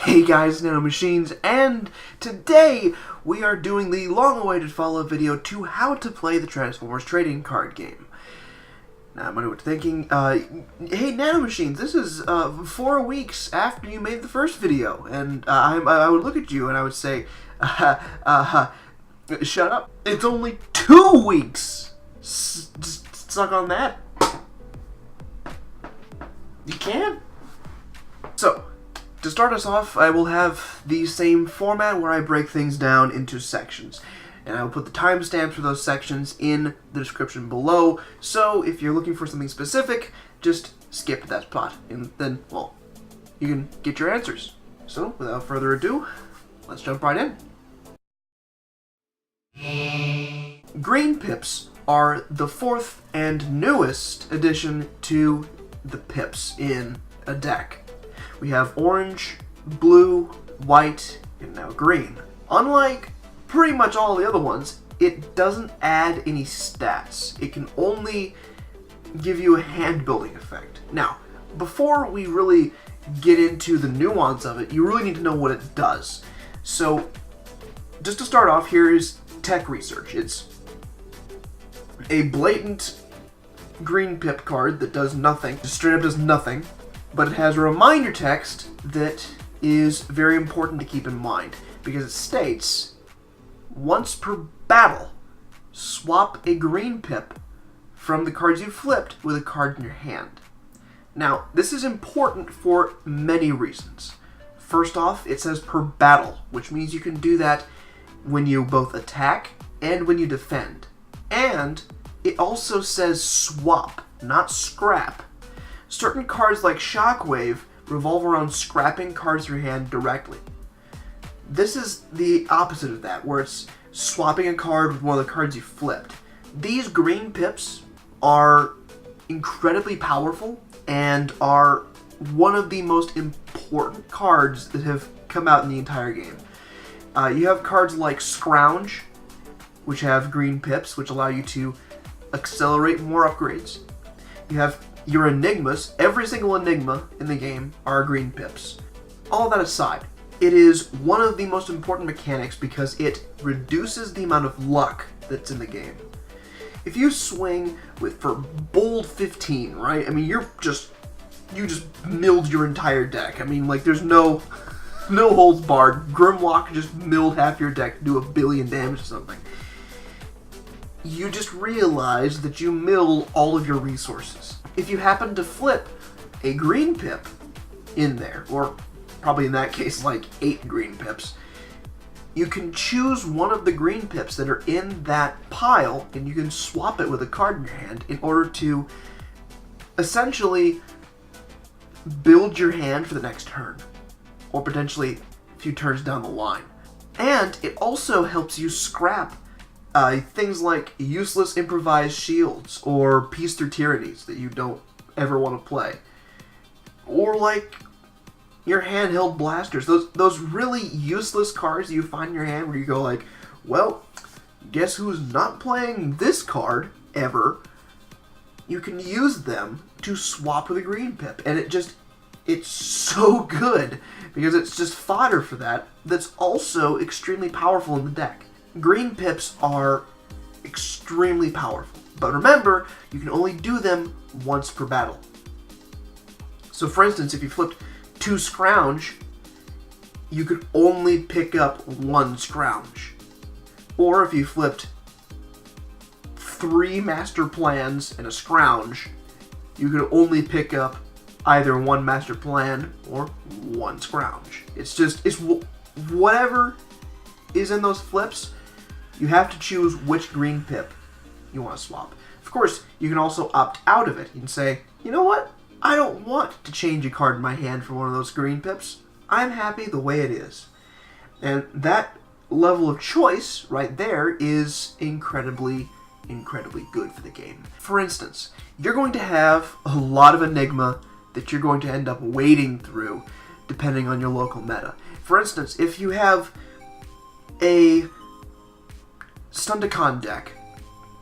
Hey guys, Nanomachines, and today we are doing the long-awaited follow-up video to how to play the Transformers trading card game. Now, I know what you're thinking. Hey Nanomachines, this is 4 weeks after you made the first video, and I would look at you and I would say, shut up. It's only 2 weeks. Just suck on that. You can. So, to start us off, I will have the same format where I break things down into sections. And I will put the timestamps for those sections in the description below, so if you're looking for something specific, just skip that spot, and then, well, you can get your answers. So, without further ado, let's jump right in. Green pips are the 4th and newest addition to the pips in a deck. We have orange, blue, white, and now green. Unlike pretty much all the other ones, it doesn't add any stats. It can only give you a hand building effect. Now, before we really get into the nuance of it, you really need to know what it does. So, just to start off, here is tech research. It's a blatant green pip card that does nothing, just straight up does nothing. But it has a reminder text that is very important to keep in mind, because it states, once per battle, swap a green pip from the cards you flipped with a card in your hand. Now, this is important for many reasons. First off, it says per battle, which means you can do that when you both attack and when you defend. And it also says swap, not scrap. Certain cards like Shockwave revolve around scrapping cards from your hand directly. This is the opposite of that, where it's swapping a card with one of the cards you flipped. These green pips are incredibly powerful and are one of the most important cards that have come out in the entire game. You have cards like Scrounge, which have green pips, which allow you to accelerate more upgrades. You have your Enigmas. Every single Enigma in the game are green pips. All that aside, it is one of the most important mechanics because it reduces the amount of luck that's in the game. If you swing for bold 15, right? I mean, you just milled your entire deck. I mean, like, there's no holds barred. Grimlock just milled half your deck to do 1 billion damage or something. You just realize that you mill all of your resources. If you happen to flip a green pip in there, or probably in that case like 8 green pips, you can choose one of the green pips that are in that pile and you can swap it with a card in your hand in order to essentially build your hand for the next turn, or potentially a few turns down the line. And it also helps you scrap things like useless improvised shields or Peace Through Tyrannies that you don't ever want to play. Or like your handheld blasters. Those really useless cards you find in your hand where you go like, well, guess who's not playing this card ever? You can use them to swap with a green pip. And it's so good because it's just fodder for that. That's also extremely powerful in the deck. Green pips are extremely powerful, but remember, you can only do them once per battle. So for instance, if you flipped 2 Scrounge, you could only pick up 1 Scrounge. Or if you flipped 3 Master Plans and a Scrounge, you could only pick up either 1 Master Plan or 1 Scrounge. It's whatever is in those flips. You have to choose which green pip you want to swap. Of course, you can also opt out of it. You can say, you know what? I don't want to change a card in my hand for one of those green pips. I'm happy the way it is. And that level of choice right there is incredibly, incredibly good for the game. For instance, you're going to have a lot of Enigma that you're going to end up wading through depending on your local meta. For instance, if you have a Stunticon deck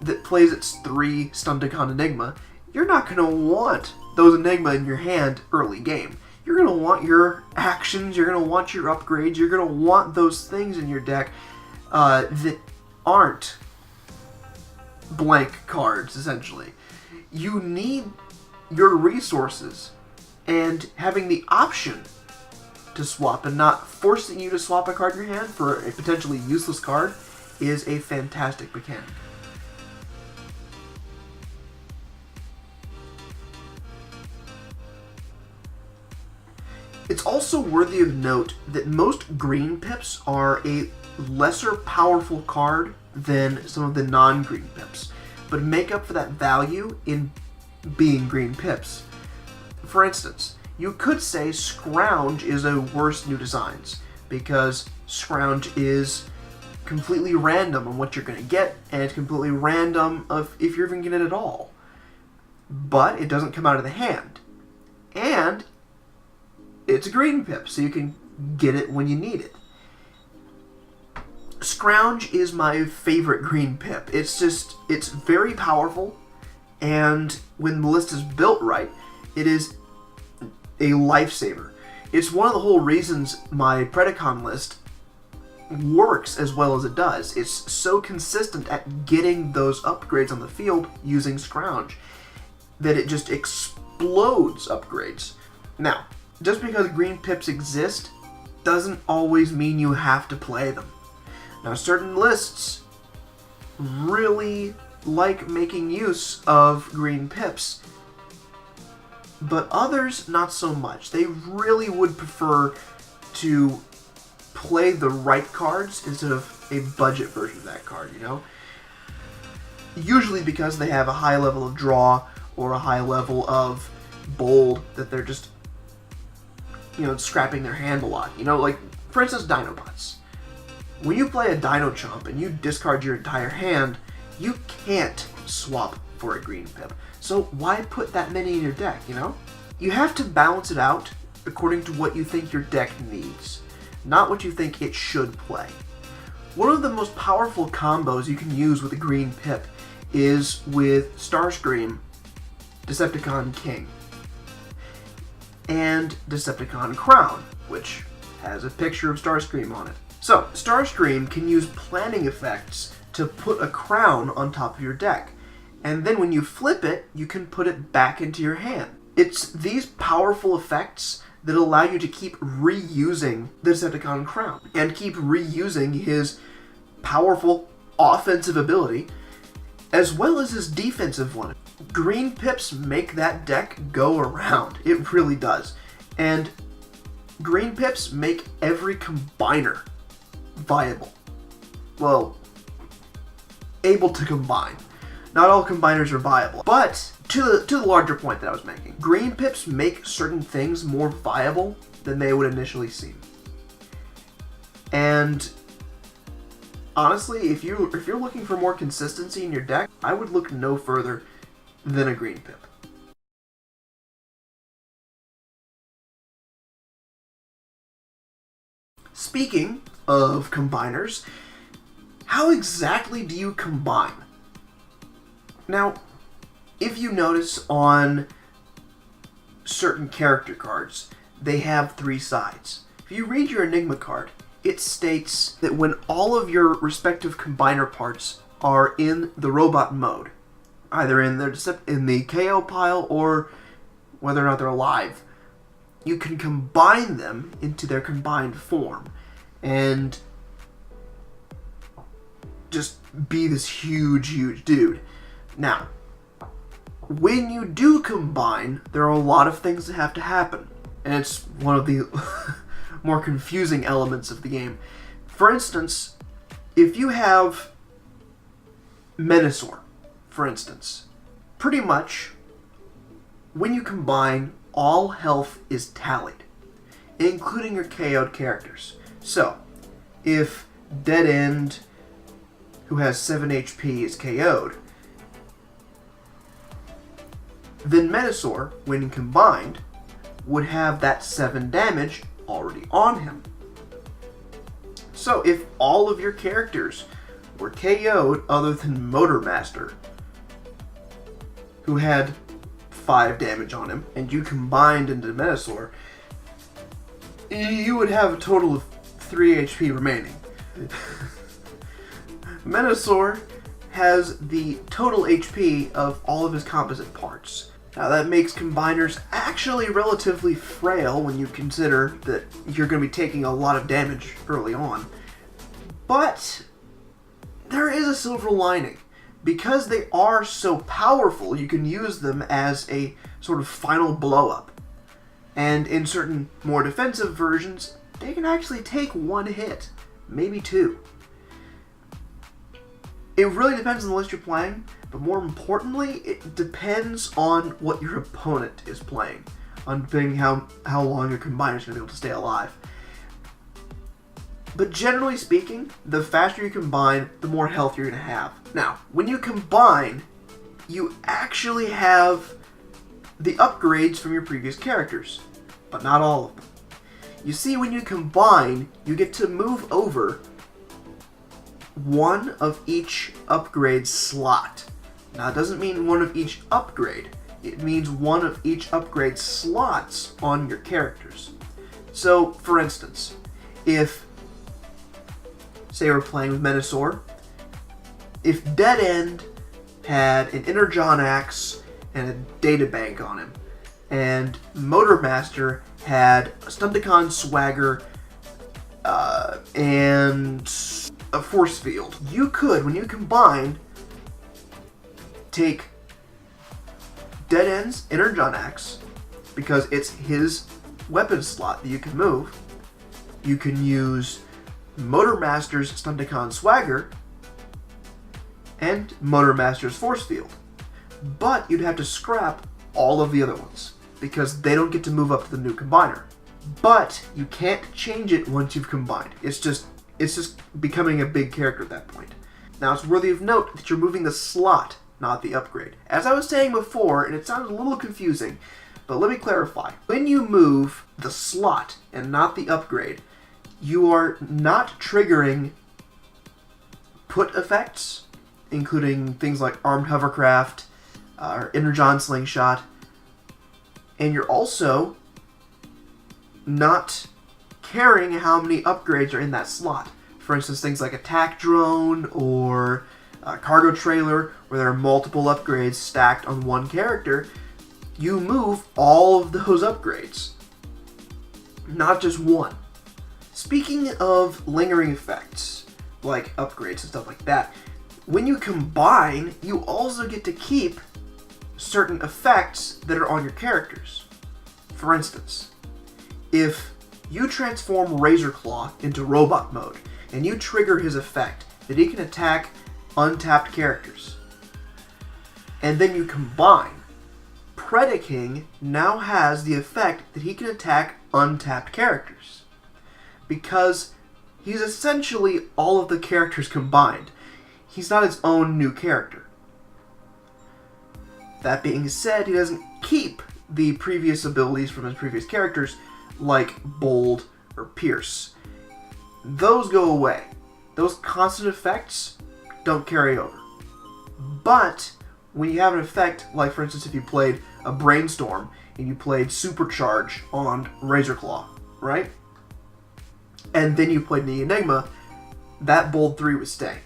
that plays its 3 Stunticon Enigma, you're not going to want those Enigma in your hand early game. you're going to want your actions, you're going to want your upgrades, you're going to want those things in your deck that aren't blank cards, essentially. You need your resources, and having the option to swap and not forcing you to swap a card in your hand for a potentially useless card is a fantastic mechanic. It's also worthy of note that most green pips are a lesser powerful card than some of the non-green pips, but make up for that value in being green pips. For instance, you could say Scrounge is a worse new designs, because Scrounge is completely random on what you're going to get, and it's completely random of if you're even getting it at all. But it doesn't come out of the hand. And it's a green pip, so you can get it when you need it. Scrounge is my favorite green pip. It's very powerful, and when the list is built right, it is a lifesaver. It's one of the whole reasons my Predacon list works as well as it does. It's so consistent at getting those upgrades on the field using Scrounge that it just explodes upgrades. Now, just because green pips exist doesn't always mean you have to play them. Now, certain lists really like making use of green pips, but others not so much. They really would prefer to play the right cards instead of a budget version of that card, you know? Usually because they have a high level of draw or a high level of bold that they're just, scrapping their hand a lot. Like, for instance, Dinobots. When you play a Dino Chomp and you discard your entire hand, you can't swap for a green pip. So why put that many in your deck, You have to balance it out according to what you think your deck needs, not what you think it should play. One of the most powerful combos you can use with a green pip is with Starscream, Decepticon King, and Decepticon Crown, which has a picture of Starscream on it. So, Starscream can use planning effects to put a crown on top of your deck, and then when you flip it, you can put it back into your hand. It's these powerful effects that allow you to keep reusing the Decepticon Crown, and keep reusing his powerful offensive ability, as well as his defensive one. Green pips make that deck go around. It really does. And green pips make every combiner viable. Well, able to combine. Not all combiners are viable. But to the larger point that I was making, green pips make certain things more viable than they would initially seem. And honestly, if you're looking for more consistency in your deck, I would look no further than a green pip. Speaking of combiners, how exactly do you combine? Now, if you notice on certain character cards, they have 3 sides. If you read your Enigma card, it states that when all of your respective combiner parts are in the robot mode, either in the KO pile or whether or not they're alive, you can combine them into their combined form and just be this huge dude. Now, when you do combine, there are a lot of things that have to happen, and it's one of the more confusing elements of the game. For instance, if you have Menasor, for instance, pretty much when you combine, all health is tallied, including your KO'd characters. So, if Dead End, who has 7 HP, is KO'd, then Menasor, when combined, would have that 7 damage already on him. So if all of your characters were KO'd other than Motormaster, who had 5 damage on him, and you combined into Menasor, you would have a total of 3 HP remaining. Menasor has the total HP of all of his composite parts. Now that makes combiners actually relatively frail when you consider that you're going to be taking a lot of damage early on. But there is a silver lining. Because they are so powerful, you can use them as a sort of final blow-up. And in certain more defensive versions, they can actually take 1 hit, maybe 2. It really depends on the list you're playing, but more importantly, it depends on what your opponent is playing, on depending how long your combiner is going to be able to stay alive. But generally speaking, the faster you combine, the more health you're going to have. Now, when you combine, you actually have the upgrades from your previous characters, but not all of them. You see, when you combine, you get to move over 1 of each upgrade slot. Now, it doesn't mean 1 of each upgrade. It means 1 of each upgrade slots on your characters. So, for instance, if, say we're playing with Menasor, if Dead End had an Energon Axe and a Databank on him, and Motormaster had a Stunticon Swagger and a Force Field, you could, when you combine, take Dead End's Energon Axe, because it's his weapon slot that you can move. You can use Motormaster's Stunticon Swagger and Motormaster's Force Field. But you'd have to scrap all of the other ones, because they don't get to move up to the new combiner. But you can't change it once you've combined. It's just becoming a big character at that point. Now, it's worthy of note that you're moving the slot, not the upgrade. As I was saying before, and it sounded a little confusing, but let me clarify. When you move the slot and not the upgrade, you are not triggering put effects, including things like Armed Hovercraft, or Energon Slingshot, and you're also not caring how many upgrades are in that slot. For instance, things like Attack Drone or Cargo Trailer, where there are multiple upgrades stacked on one character, you move all of those upgrades, not just one. Speaking of lingering effects, like upgrades and stuff like that, when you combine, you also get to keep certain effects that are on your characters. For instance, if you transform Razorclaw into robot mode, and you trigger his effect that he can attack untapped characters, and then you combine, Predaking now has the effect that he can attack untapped characters, because he's essentially all of the characters combined. He's not his own new character. That being said, he doesn't keep the previous abilities from his previous characters, like Bold or Pierce. Those go away. Those constant effects don't carry over. But when you have an effect, like for instance if you played a Brainstorm and you played Supercharge on Razorclaw, right? And then you played the Enigma, that Bold 3 would stay.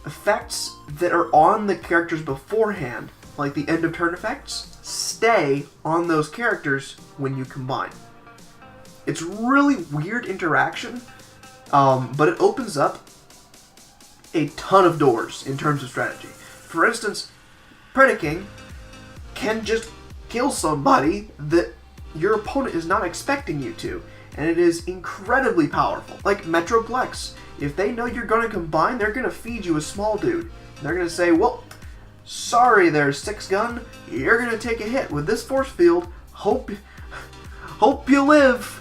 Effects that are on the characters beforehand, like the end of turn effects, stay on those characters when you combine. It's really weird interaction, but it opens up a ton of doors in terms of strategy. For instance, Predaking can just kill somebody that your opponent is not expecting you to, and it is incredibly powerful. Like Metroplex, if they know you're going to combine, they're going to feed you a small dude. They're going to say, well, sorry there, 6-gun, you're going to take a hit with this force field, hope you live.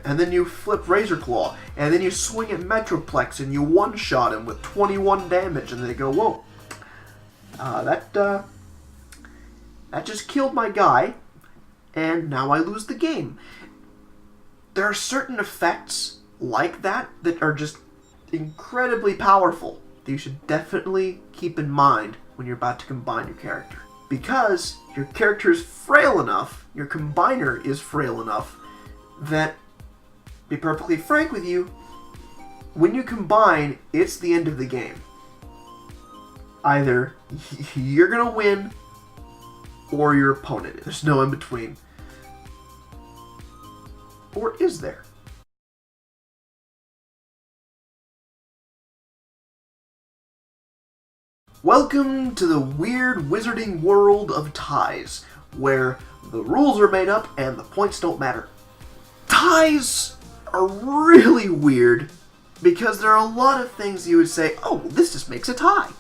And then you flip Razorclaw, and then you swing at Metroplex, and you one-shot him with 21 damage, and they go, whoa, that just killed my guy, and now I lose the game. There are certain effects like that that are just incredibly powerful that you should definitely keep in mind when you're about to combine your character. Because your character is frail enough, your combiner is frail enough, that, to be perfectly frank with you, when you combine, it's the end of the game. Either you're gonna win, or your opponent. There's no in between. Or is there? Welcome to the weird wizarding world of ties, where the rules are made up and the points don't matter. Ties are really weird because there are a lot of things you would say, oh, this just makes a tie.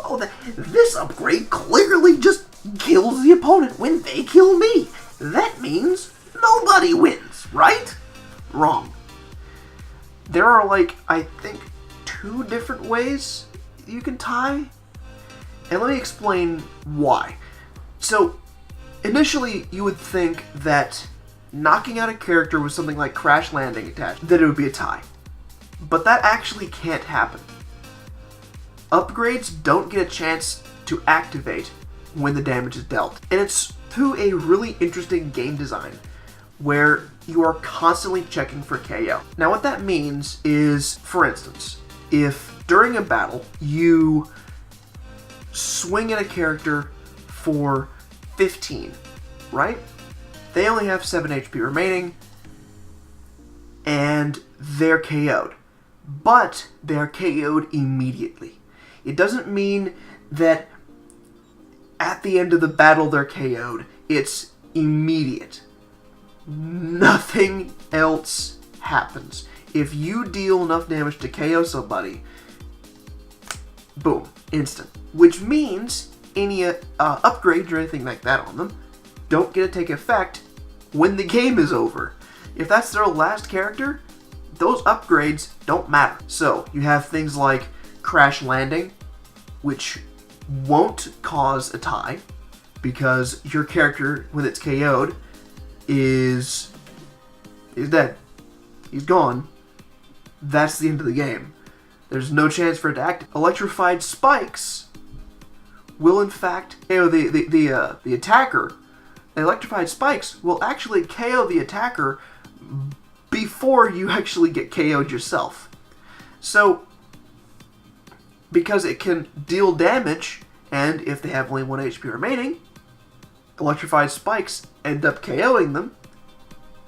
Oh, this upgrade clearly just kills the opponent when they kill me. That means nobody wins, right? Wrong. There are I think 2 different ways you can tie. And let me explain why. So, initially you would think that knocking out a character with something like Crash Landing attached, that it would be a tie. But that actually can't happen. Upgrades don't get a chance to activate when the damage is dealt. And it's through a really interesting game design where you are constantly checking for KO. Now what that means is, for instance, if during a battle you swing at a character for 15, right? They only have 7 HP remaining, and they're KO'd. But they're KO'd immediately. It doesn't mean that at the end of the battle they're KO'd. It's immediate. Nothing else happens. If you deal enough damage to KO somebody, boom, instant. Which means any upgrades or anything like that on them don't get to take effect when the game is over. If that's their last character, those upgrades don't matter. So you have things like Crash Landing, which won't cause a tie because your character, when it's KO'd, is dead. He's gone. That's the end of the game. There's no chance for it to act. Electrified Spikes will in fact KO the attacker. Electrified Spikes will actually KO the attacker before you actually get KO'd yourself. So, because it can deal damage, and if they have only 1 HP remaining, Electrified Spikes end up KOing them,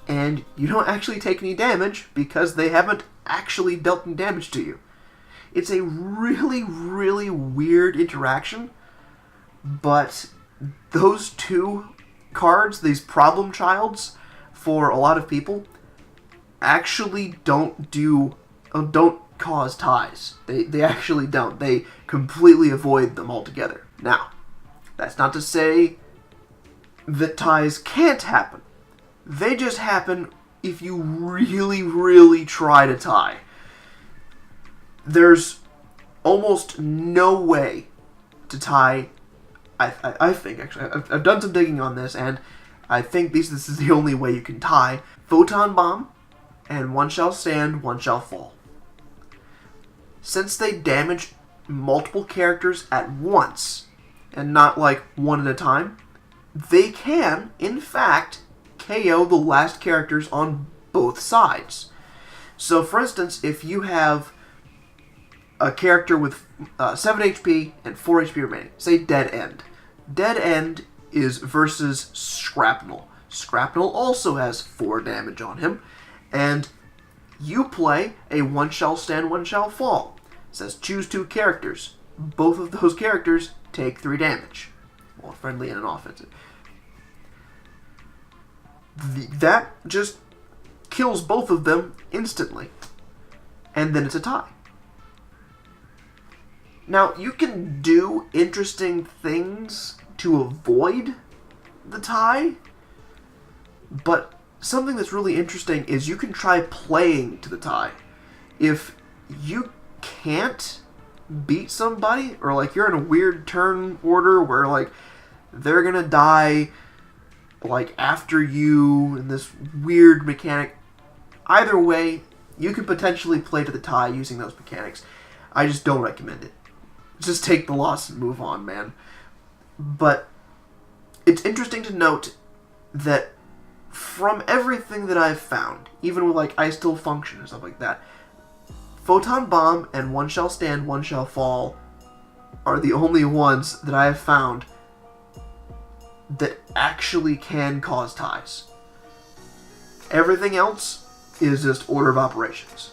and you don't actually take any damage because they haven't actually dealt any damage to you. It's a really, really weird interaction, but those 2 cards, these problem childs, for a lot of people, actually don't cause ties. They actually don't. They completely avoid them altogether. Now, that's not to say that ties can't happen. They just happen if you really, really try to tie. There's almost no way to tie. I think, actually, I've done some digging on this, and I think this is the only way you can tie Photon Bomb and One Shall Stand, One Shall Fall. Since they damage multiple characters at once, and not one at a time, they can, in fact, KO the last characters on both sides. So, for instance, if you have a character with 7 HP and 4 HP remaining, say Dead End. Dead End is versus Shrapnel. Shrapnel also has 4 damage on him, and you play a One Shall Stand, One Shall Fall. It says choose 2 characters. Both of those characters take 3 damage. Well, friendly and an offensive. That just kills both of them instantly. And then it's a tie. Now, you can do interesting things to avoid the tie, but something that's really interesting is you can try playing to the tie. If you can't beat somebody, or you're in a weird turn order where they're gonna die after you in this weird mechanic, either way, you can potentially play to the tie using those mechanics. I just don't recommend it. Just take the loss and move on, man. But it's interesting to note that from everything that I've found, even with like I Still Function and stuff like that, Photon Bomb and One Shall Stand, One Shall Fall are the only ones that I have found that actually can cause ties. Everything else is just order of operations.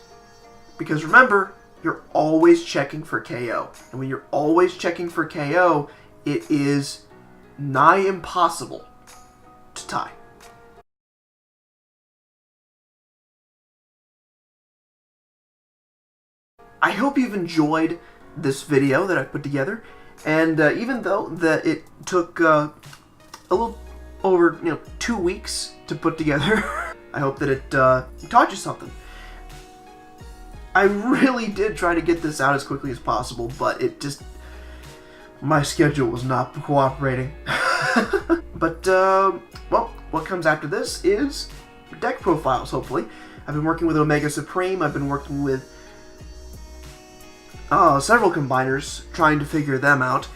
Because remember, you're always checking for KO. And when you're always checking for KO, it is nigh impossible to tie. I hope you've enjoyed this video that I put together, and even though that it took a little over 2 weeks to put together, I hope that it taught you something. I really did try to get this out as quickly as possible, but my schedule was not cooperating. But well, what comes after this is deck profiles, hopefully. I've been working with Omega Supreme, I've been working with several combiners, trying to figure them out,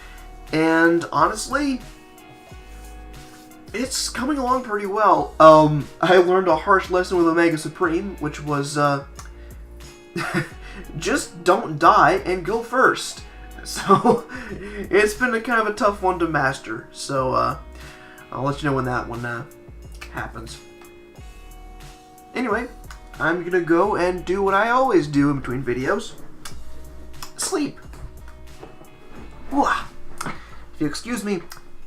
and honestly, it's coming along pretty well. I learned a harsh lesson with Omega Supreme, which was, just don't die and go first. So, it's been a kind of a tough one to master, so, I'll let you know when that one, happens. Anyway, I'm gonna go and do what I always do in between videos. Sleep. If you excuse me,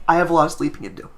I have a lot of sleeping to do.